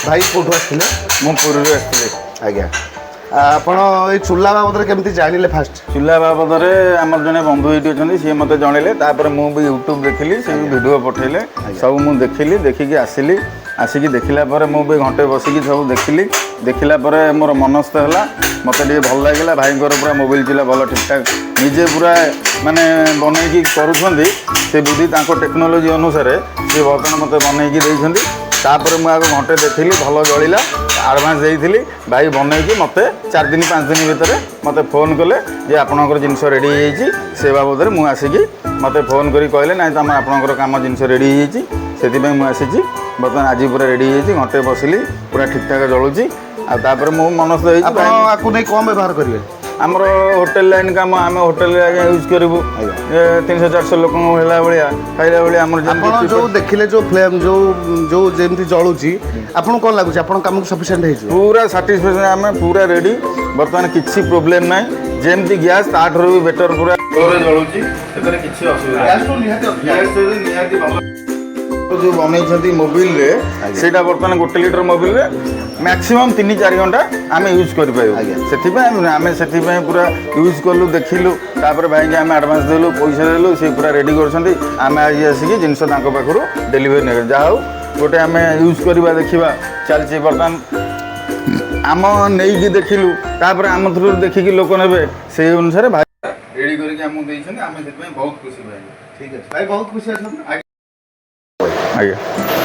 भाई कोठो आथिले मु पुरी आसଥିଲି आज्ञा आपण ए चूल्हा बाबद केमती जानिले फास्ट चूल्हा बाबद आमर जने बंधु ये अच्छा सी मत जनइले मु भी यूट्यूब देखिली से वीडियो पठेले सब मुझे देखिली देखिकी आसिली आसिकी देखला मु भी घंटे बसिकी सब देखिली देखला मोर मनस्थ है मत भल लगे भाई पूरा मोबाइल चूल्हा भल ठीक ठाक निजे पूरा माने बनईकी करुँच से बुद्धि टेक्नोलोजी अनुसार सी बर्तन मत बनईकी देइछंती तापर मु आगे घंटे देखिली भल जलिला आडभांस देइथिली भाई बनईकी मत 4 दिन 5 दिन भितर मत फोन कले जे आपणकर जिनस रेडी होइछि से बाबद मु आसिकी मत फोन करी कहले ना तुम आपणकर काम जिनस रेडी होइछि सेति मु आसिछि बर्तमान आज पूरा रेडी होइछि घंटे बसिली पूरा ठीक ठाक जलुछि आ तापर मु मनस्थ होइछि आपण आकु नै कम व्यवहार करिवे आमर होटेल लाइन काम आम होटेल आगे यूज करूँ 300-400 लोक है भाया खाइला भाया आम जो देखिले जो फ्लेम जो जो जमी जलुची आपन कौन लगुच आप कम सफिशिएंट है पूरा साटिस्फैक्शन आम पूरा रेडी बर्तमान किसी प्रोब्लेम ना जमती गैस ताठर भी बेटर पूरा जलुची किसी असुविधा जो बनई मोबाइल रे सेटा बर्तमान 1 लिटर मोबाइल रे मैक्सिमम 3-4 घंटा आम यूज कर आम से पूरा यूज कलु देखिलु तापर भाई के आम एडवांस देलु पैसा देलु से पूरा रेडी कर आम आज आसिक जिनस पाखु डेलीवरी नहीं जहाँ हूँ गोटे आम यूज करवा देखा चलती बर्तमान आम नहीं देखिलु तापर आम थ्रू देखिकी लोक ने से अनुसार भाई रेडी करके बहुत खुशी भाई ठीक है भाई बहुत खुशी अच्छा आज्ञा